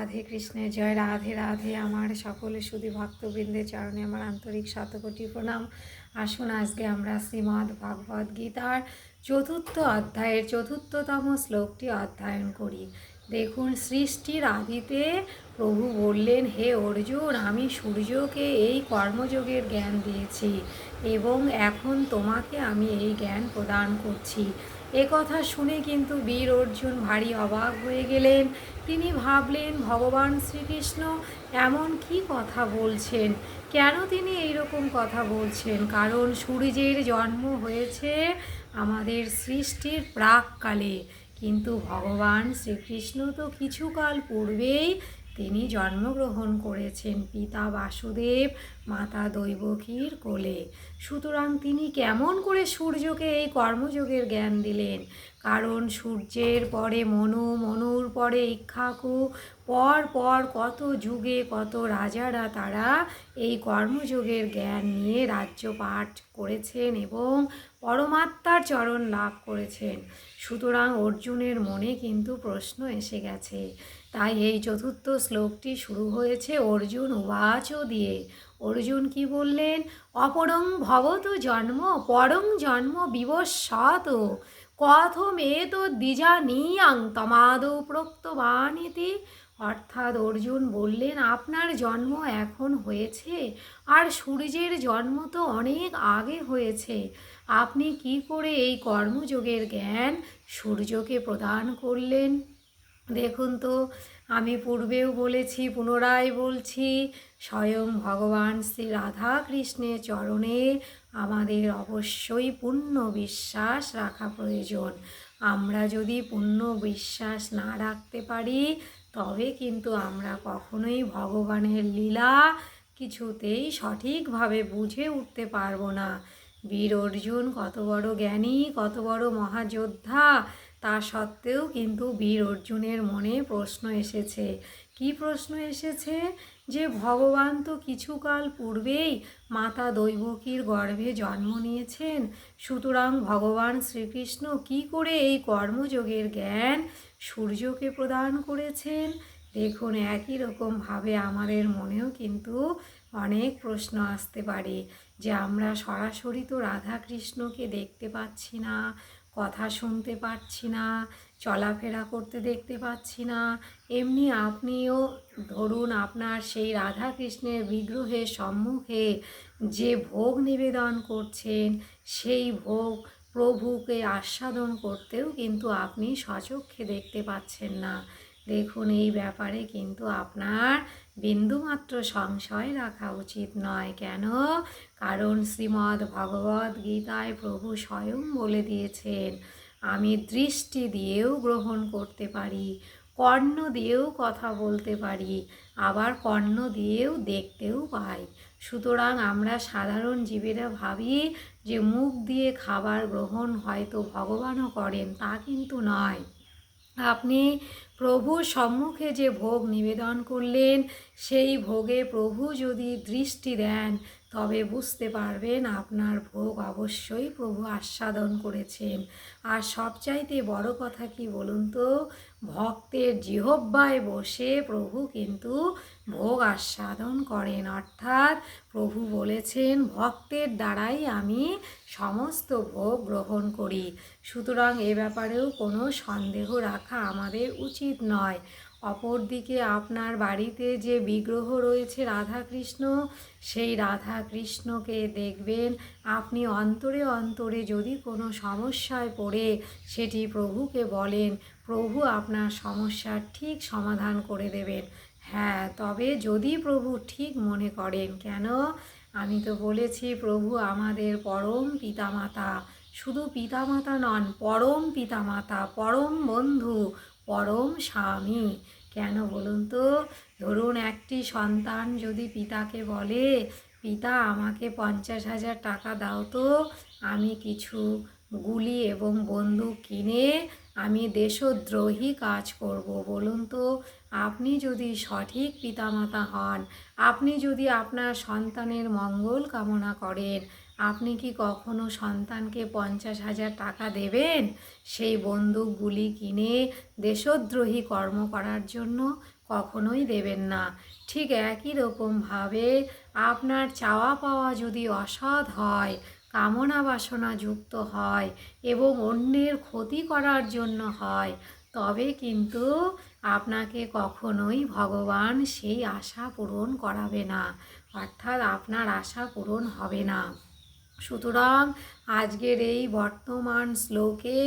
রাধে কৃষ্ণের জয়। রাধে রাধে। আমার সকলে শুধু ভক্তবৃন্দের চরণে আমার আন্তরিক শতকোটি প্রণাম। আসুন আজকে আমরা শ্রীমদ্ ভগবদ্ গীতার চতুর্থ অধ্যায়ের চতুর্থতম শ্লোকটি অধ্যয়ন করি। দেখুন, সৃষ্টির আদিতে প্রভু বললেন, হে অর্জুন, আমি সূর্যকে এই কর্মযোগের জ্ঞান দিয়েছি এবং এখন তোমাকে আমি এই জ্ঞান প্রদান করছি। এ কথা শুনে কিন্তু বীর অর্জুন ভারী অবাক হয়ে গেলেন। তিনি ভাবলেন, ভগবান শ্রীকৃষ্ণ এমন কি কথা বলছেন, কেন তিনি এই রকম কথা বলছেন? কারণ সূর্যের জন্ম হয়েছে আমাদের সৃষ্টির প্রাককালে, কিন্তু ভগবান শ্রীকৃষ্ণ তো কিছুকাল পূর্বেই তিনি জন্মগ্রহণ করেছেন পিতা বাসুদেব মাতা দৈবকীর কোলে। সুতরাং তিনি কেমন করে সূর্যকে এই কর্মযোগের জ্ঞান দিলেন? কারণ সূর্যের পরে মনু, মনুর পরে ইক্ষ্বাকু, পর পর কত যুগে কত রাজারা তারা এই কর্মযোগের জ্ঞান নিয়ে রাজ্যপাট করেছেন এবং পরমাত্মার চরণ লাভ করেছেন। সুতরাং অর্জুনের মনে কিন্তু প্রশ্ন এসে গেছে। তাই এই চতুর্থ শ্লোকটি শুরু হয়েছে অর্জুন উবাচ দিয়ে। অর্জুন কি বললেন? অপরং ভবত জন্ম পরং জন্ম বিবস্বাত কথমেত দ্বিজানীয়াং তমাদৌ প্রোক্তবানিতি। অর্থাৎ অর্জুন বললেন, আপনার জন্ম এখন হয়েছে আর সূর্যের জন্ম তো অনেক আগে হয়েছে। আপনি কি করে এই কর্মযোগের জ্ঞান সূর্যকে প্রদান করলেন? দেখুন তো, আমি পূর্বেও বলেছি, পুনরায় বলছি, স্বয়ং ভগবান শ্রী রাধা কৃষ্ণের চরণে আমাদের অবশ্যই পূর্ণ বিশ্বাস রাখা প্রয়োজন। আমরা যদি পূর্ণ বিশ্বাস না রাখতে পারি তবে কিন্তু আমরা কখনোই ভগবানের লীলা কিছুতেই সঠিকভাবে বুঝে উঠতে পারবো না। বীর অর্জুন কত বড় জ্ঞানী, কত বড় মহাযোদ্ধা, তা সত্ত্বেও কিন্তু বীর অর্জুনের মনে প্রশ্ন এসেছে। কি প্রশ্ন এসেছে? যে ভগবান তো কিছুকাল পূর্বেই মাতা দৈবকীর গর্ভে জন্ম নিয়েছেন, সুতরাং ভগবান শ্রীকৃষ্ণ কি করে এই কর্মযোগের জ্ঞান সূর্যকে প্রদান করেছেন? দেখুন, একই রকমভাবে আমাদের মনেও কিন্তু অনেক প্রশ্ন আসতে পারে যে আমরা সরাসরি তো রাধা কৃষ্ণকে দেখতে পাচ্ছি না, কথা শুনতে পাচ্ছি না, চলাফেরা করতে দেখতে পাচ্ছি না। এমনি আপনিও ধরুন, আপনার সেই রাধা কৃষ্ণের বিগ্রহের সম্মুখে যে ভোগ নিবেদন করছেন, সেই ভোগ প্রভুকে আস্বাদন করতেও কিন্তু আপনি স্বচক্ষে দেখতে পাচ্ছেন না। দেখুন, এই ব্যাপারে কিন্তু আপনার বিন্দুমাত্র সংশয় রাখা উচিত নয়। কেন? কারণ শ্রীমদ্ ভগবদ্ গীতায় প্রভু স্বয়ং বলে দিয়েছেন, আমি দৃষ্টি দিয়েও গ্রহণ করতে পারি, কর্ণ দিয়েও কথা বলতে পারি, আবার কর্ণ দিয়েও দেখতেও পাই। সুতরাং আমরা সাধারণ জীবেরা ভাবি যে মুখ দিয়ে খাবার গ্রহণ হয়তো ভগবানও করেন, তা কিন্তু নয়। আপনি প্রভুর সম্মুখে যে ভোগ নিবেদন করলেন, সেই ভোগে প্রভু যদি দৃষ্টি দেন তবে বুঝতে পারবেন আপনার ভোগ অবশ্যই প্রভু আস্বাদন করেছেন। আর সবচাইতে বড় কথা কি বলুন তো, ভক্তের জিহ্বায় বসে প্রভু কিন্তু ভোগ আস্বাদন করেন। অর্থাৎ প্রভু বলেছেন, ভক্তের দ্বারাই আমি সমস্ত ভোগ গ্রহণ করি। সুতরাং এ ব্যাপারেও কোনো সন্দেহ রাখা আমাদের উচিত নয়। অপরদিকে আপনার বাড়িতে যে বিগ্রহ রয়েছে রাধাকৃষ্ণ, সেই রাধাকৃষ্ণকে দেখবেন আপনি অন্তরে অন্তরে যদি কোনো সমস্যায় পড়ে সেটি প্রভুকে বলেন, প্রভু আপনার সমস্যার ঠিক সমাধান করে দেবেন। হ্যাঁ, তবে যদি প্রভু ঠিক মনে করেন। কেন? আমি তো বলেছি, প্রভু আমাদের পরম পিতামাতা, শুধু পিতামাতা নন, পরম পিতামাতা, পরম বন্ধু, পরম স্বামী। কেন বলুন তো? ধরুন, একটি সন্তান যদি পিতাকে বলে, পিতা আমাকে 50,000 টাকা দাও তো, আমি কিছু গুলি এবং বন্দুক কিনে আমি দেশদ্রোহী কাজ করব। বলুন তো, আপনি যদি সঠিক পিতামাতা হন, আপনি যদি আপনার সন্তানের মঙ্গল কামনা করেন, আপনি কি কখনো সন্তানকে 50,000 টাকা দেবেন সেই বন্দুকগুলি কিনে দেশদ্রোহী কর্ম করার জন্য? কখনোই দেবেন না। ঠিক একই রকমভাবে আপনার চাওয়া পাওয়া যদি অসৎ হয়, কামনা বাসনা যুক্ত হয় এবং অন্যের ক্ষতি করার জন্য হয়, তবে কিন্তু আপনাকে কখনোই ভগবান সেই আশা পূরণ করাবে না, অর্থাৎ আপনার আশা পূরণ হবে না। সুতরাং আজকের এই বর্তমান শ্লোকে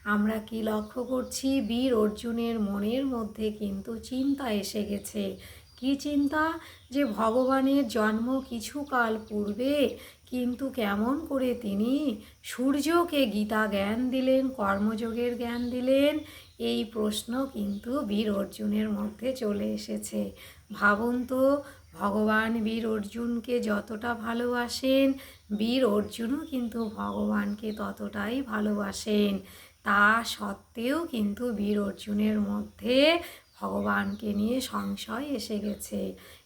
আমরা কি লক্ষ্য করছি? বীর অর্জুনের মনের মধ্যে কিন্তু চিন্তা এসে গেছে। কি চিন্তা? যে ভগবানের জন্ম কিছুকাল পূর্বে, কিন্তু কেমন করে তিনি সূর্যকে গীতা জ্ঞান দিলেন, কর্মযোগের জ্ঞান দিলেন, এই প্রশ্ন কিন্তু বীর অর্জুনের মধ্যে চলে এসেছে। ভাবুন তো, ভগবান বীর অর্জুনকে যতটা ভালোবাসেন, বীর অর্জুনও কিন্তু ভগবানকে ততটাই ভালোবাসেন। তা সত্ত্বেও কিন্তু বীর অর্জুনের মধ্যে ভগবানকে নিয়ে সংশয় এসে গেছে।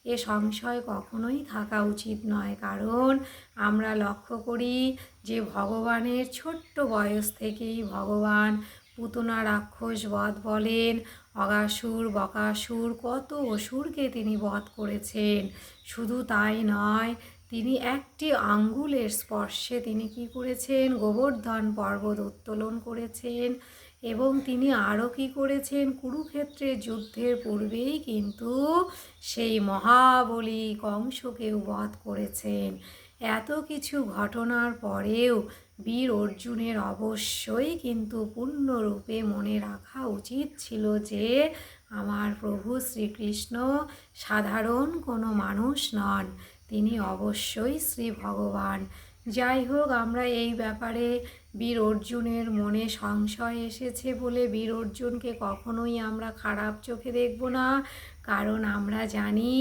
এ সংশয় কখনোই থাকা উচিত নয়, কারণ আমরা লক্ষ্য করি যে ভগবানের ছোট্ট বয়স থেকেই ভগবান পুতনা রাক্ষস বধ বলেন, অগাসুর বকাসুর কত অসুরকে তিনি বধ করেছেন। শুধু তাই নয়, তিনি একটি আঙ্গুলের স্পর্শে তিনি কি করেছেন? গোবর্ধন পর্বত উত্তোলন করেছেন। এবং তিনি আরও কি করেছেন? কুরুক্ষেত্রের যুদ্ধের পূর্বেই কিন্তু সেই মহাবলী কংসকেও বধ করেছেন। এত কিছু ঘটনার পরেও বীর অর্জুনের অবশ্যই কিন্তু পূর্ণরূপে মনে রাখা উচিত ছিল যে আমার প্রভু শ্রীকৃষ্ণ সাধারণ কোনো মানুষ নন, তিনি অবশ্যই শ্রী ভগবান। যাই হোক, আমরা এই ব্যাপারে বীর অর্জুনের মনে সংশয় এসেছে বলে বীর অর্জুনকে কখনোই আমরা খারাপ চোখে দেখব না, কারণ আমরা জানি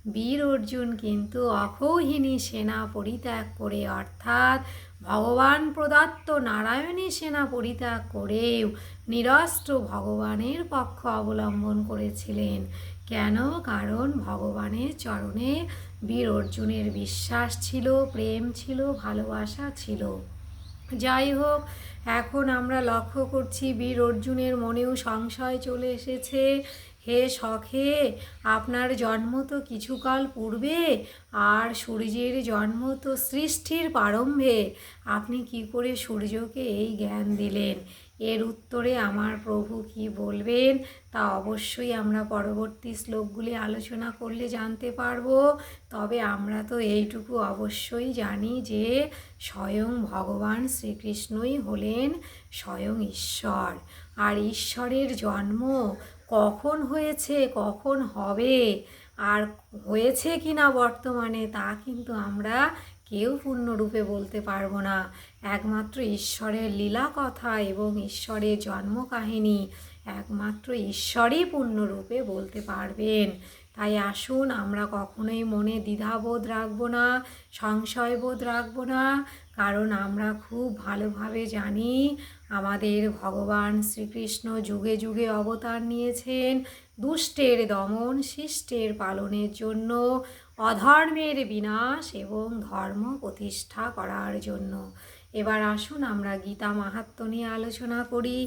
বীর অর্জুন কিন্তু অক্ষৌহিণী সেনা পরিত্যাগ করে, অর্থাৎ ভগবান প্রদত্ত নারায়ণী সেনা পরিত্যাগ করেও নিরস্ত্র ভগবানের পক্ষ অবলম্বন করেছিলেন। কেন? কারণ ভগবানের চরণে বীর অর্জুনের বিশ্বাস ছিল, প্রেম ছিল, ভালোবাসা ছিল। যাই হোক, এখন আমরা লক্ষ্য করছি বীর অর্জুনের মনেও সংশয় চলে এসেছে। হে সখে, আপনার জন্ম তো কিছুকাল পূর্বে, আর সূর্যের জন্ম তো সৃষ্টির প্রারম্ভে। আপনি কি করে সূর্যকে এই জ্ঞান দিলেন? এর উত্তরে আমার প্রভু কি বলবেন তা অবশ্যই আমরা পরবর্তী শ্লোকগুলি আলোচনা করলে জানতে পারবো। তবে আমরা তো এইটুকু অবশ্যই জানি যে স্বয়ং ভগবান শ্রীকৃষ্ণই হলেন স্বয়ং ঈশ্বর। আর ঈশ্বরের জন্ম কখন হয়েছে, কখন হবে, আর হয়েছে কি না বর্তমানে, তা কিন্তু আমরা কেউ পূর্ণরূপে বলতে পারবো না। একমাত্র ঈশ্বরের লীলা কথা এবং ঈশ্বরের জন্ম কাহিনী একমাত্র ঈশ্বরই পূর্ণরূপে বলতে পারবেন। তাই আসুন আমরা কখনোই মনে দ্বিধাবোধ রাখবো না, সংশয়বোধ রাখবো না, কারণ আমরা খুব ভালোভাবে জানি আমাদের ভগবান শ্রীকৃষ্ণ যুগে যুগে অবতার নিয়েছেন দুষ্টের দমন, শিষ্টের পালনের জন্য, অধর্মের বিনাশ এবং ধর্ম প্রতিষ্ঠা করার জন্য। এবার আসুন আমরা গীতা মাহাত্ম্য নিয়ে আলোচনা করি।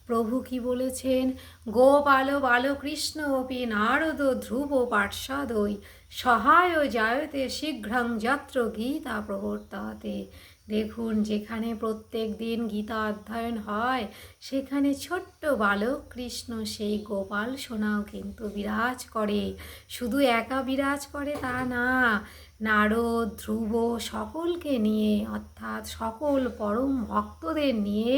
প্রভু কি বলেছেন? গোপাল বালকৃষ্ণ অপি নারদ ধ্রুব পার্শ্বদৈ সহায় জায়তে শীঘ্রং যত্র গীতা প্রবর্ততে। দেখুন, যেখানে প্রত্যেক দিন গীতা অধ্যয়ন হয় সেখানে ছোট্ট বালক কৃষ্ণ সেই গোপাল সোনাও কিন্তু বিরাজ করে। শুধু একা বিরাজ করে তা না, নারদ, ধ্রুব সকলকে নিয়ে, অর্থাৎ সকল পরম ভক্তদের নিয়ে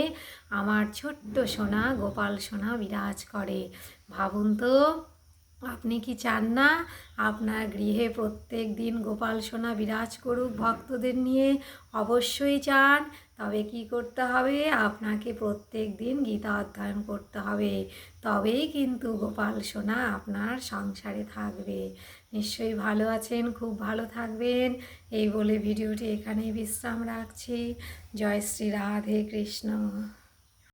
আমার ছোট্ট সোনা গোপাল সোনা বিরাজ করে। ভাবুন তো, আপনি কি চান না আপনার গৃহে প্রত্যেক দিন গোপাল সোনা বিরাজ করুক ভক্তদের নিয়ে? অবশ্যই চান। তবে কি করতে হবে? আপনাকে প্রত্যেক দিন গীতা অধ্যয়ন করতে হবে, তবেই কিন্তু গোপাল সোনা আপনার সংসারে থাকবে। নিশ্চয়ই ভালো আছেন, খুব ভালো থাকবেন। এই বলে ভিডিওটি এখানেই বিশ্রাম রাখছি। জয় শ্রী রাধে কৃষ্ণ।